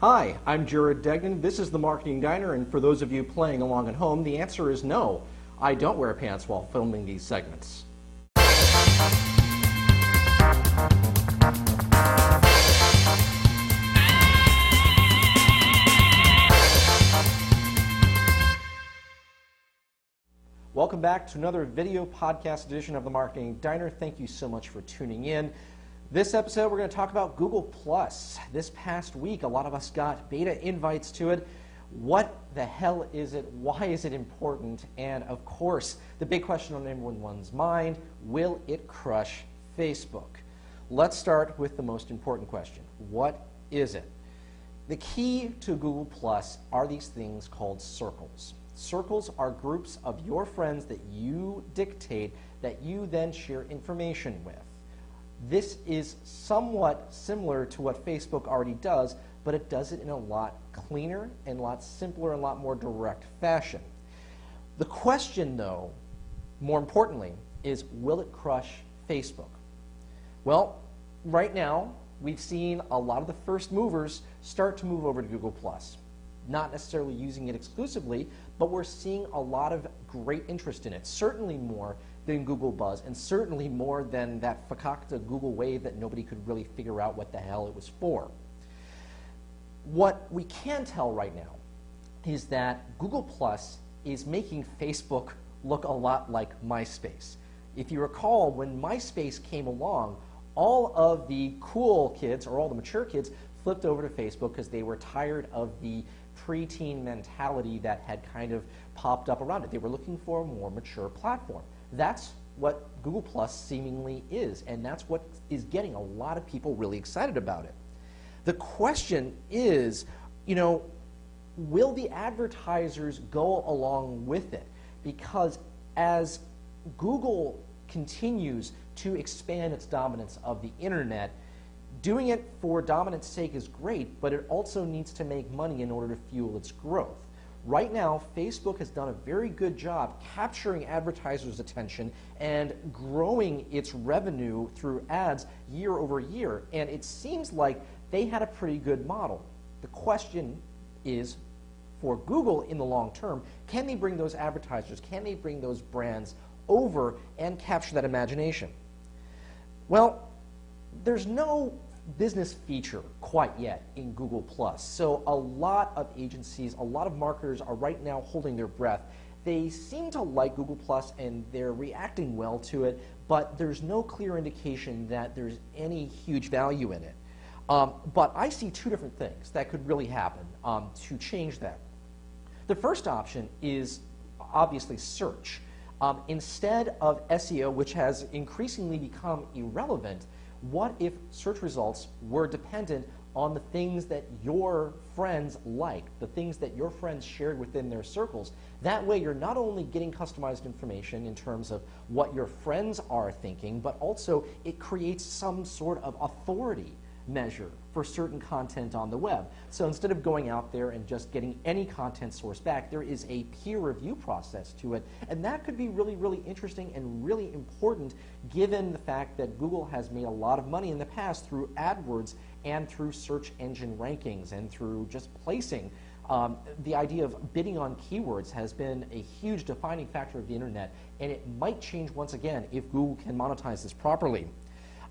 Hi, I'm Jared Degnan. This is the Marketing Diner, and for those of you playing along at home, the answer is no. I don't wear pants while filming these segments. Welcome back to another video podcast edition of the Marketing Diner. Thank you so much for tuning in. This episode, we're going to talk about Google+. This past week, a lot of us got beta invites to it. What the hell is it? Why is it important? And of course, the big question on everyone's mind, will it crush Facebook? Let's start with the most important question. What is it? The key to Google+ are these things called circles. Circles are groups of your friends that you dictate, that you then share information with. This is somewhat similar to what Facebook already does, but it does it in a lot cleaner and a lot simpler and a lot more direct fashion. The question, though, more importantly, is will it crush Facebook? Well, right now, we've seen a lot of the first movers start to move over to Google+. Not necessarily using it exclusively, but we're seeing a lot of great interest in it, certainly more than Google Buzz, and certainly more than that fakakta Google Wave that nobody could really figure out what the hell it was for. What we can tell right now is that Google+ is making Facebook look a lot like MySpace. If you recall, when MySpace came along, all of the cool kids, or all the mature kids, flipped over to Facebook because they were tired of the preteen mentality that had kind of popped up around it. They were looking for a more mature platform. That's what Google+ seemingly is, and that's what is getting a lot of people really excited about it. The question is, will the advertisers go along with it? Because as Google continues to expand its dominance of the internet, doing it for dominance sake is great, but it also needs to make money in order to fuel its growth. Right now, Facebook has done a very good job capturing advertisers' attention and growing its revenue through ads year over year, and it seems like they had a pretty good model. The question is, for Google in the long term, can they bring those advertisers, can they bring those brands over and capture that imagination? Well, there's no business feature quite yet in Google+. So a lot of agencies, a lot of marketers are right now holding their breath. They seem to like Google+ and they're reacting well to it, but there's no clear indication that there's any huge value in it. But I see two different things that could really happen to change that. The first option is obviously search. Instead of SEO, which has increasingly become irrelevant, what if search results were dependent on the things that your friends like, the things that your friends shared within their circles? That way you're not only getting customized information in terms of what your friends are thinking, but also it creates some sort of authority measure for certain content on the web. So instead of going out there and just getting any content source back, there is a peer review process to it, and that could be really, really interesting and really important given the fact that Google has made a lot of money in the past through AdWords and through search engine rankings and through just placing. The idea of bidding on keywords has been a huge defining factor of the internet, and it might change once again if Google can monetize this properly.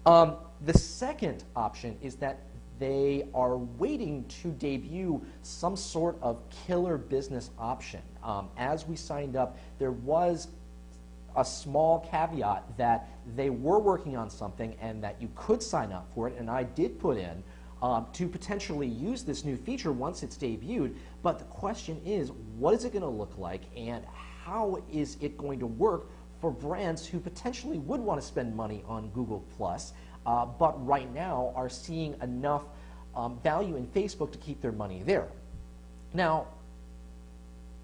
The second option is that they are waiting to debut some sort of killer business option. As we signed up, there was a small caveat that they were working on something and that you could sign up for it, and I did put in to potentially use this new feature once it's debuted, but the question is, what is it going to look like and how is it going to work for brands who potentially would want to spend money on Google+, but right now are seeing enough value in Facebook to keep their money there. Now,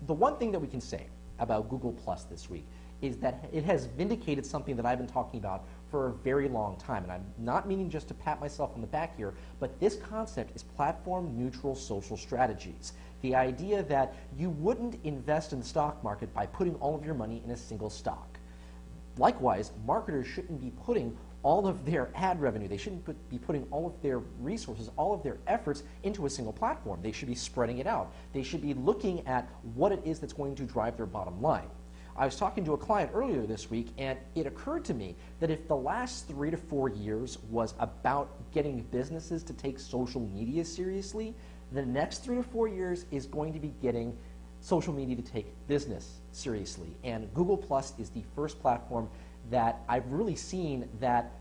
the one thing that we can say about Google+ this week is that it has vindicated something that I've been talking about for a very long time, and I'm not meaning just to pat myself on the back here, but this concept is platform-neutral social strategies. The idea that you wouldn't invest in the stock market by putting all of your money in a single stock. Likewise, marketers shouldn't be putting all of their ad revenue. They shouldn't be putting all of their resources, all of their efforts into a single platform. They should be spreading it out. They should be looking at what it is that's going to drive their bottom line. I was talking to a client earlier this week, and it occurred to me that if the last 3 to 4 years was about getting businesses to take social media seriously, the next 3 to 4 years is going to be getting social media to take business seriously. And Google Plus is the first platform that I've really seen that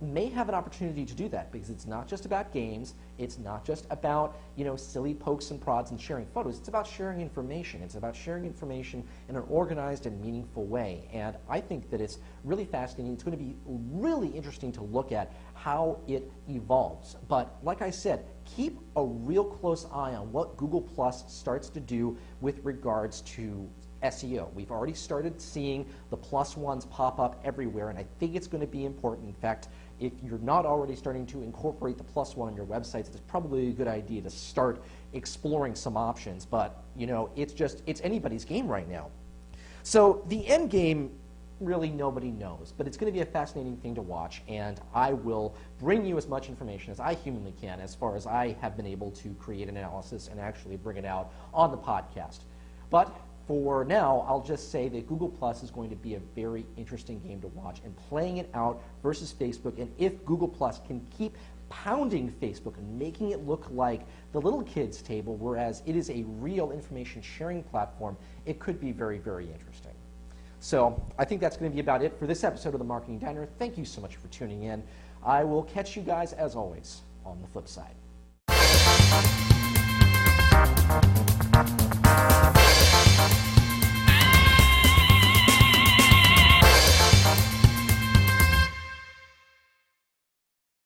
may have an opportunity to do that, because it's not just about games, it's not just about, silly pokes and prods and sharing photos. It's about sharing information. It's about sharing information in an organized and meaningful way. And I think that it's really fascinating. It's going to be really interesting to look at how it evolves. But like I said, keep a real close eye on what Google Plus starts to do with regards to SEO. We've already started seeing the +1s pop up everywhere, and I think it's going to be important. In fact, if you're not already starting to incorporate the +1 on your websites, it's probably a good idea to start exploring some options. But, it's anybody's game right now. So the end game, really nobody knows, but it's going to be a fascinating thing to watch, and I will bring you as much information as I humanly can as far as I have been able to create an analysis and actually bring it out on the podcast. But for now, I'll just say that Google Plus is going to be a very interesting game to watch, and playing it out versus Facebook. And if Google Plus can keep pounding Facebook and making it look like the little kids table, whereas it is a real information sharing platform, it could be very, very interesting. So I think that's going to be about it for this episode of the Marketing Diner. Thank you so much for tuning in. I will catch you guys, as always, on the flip side.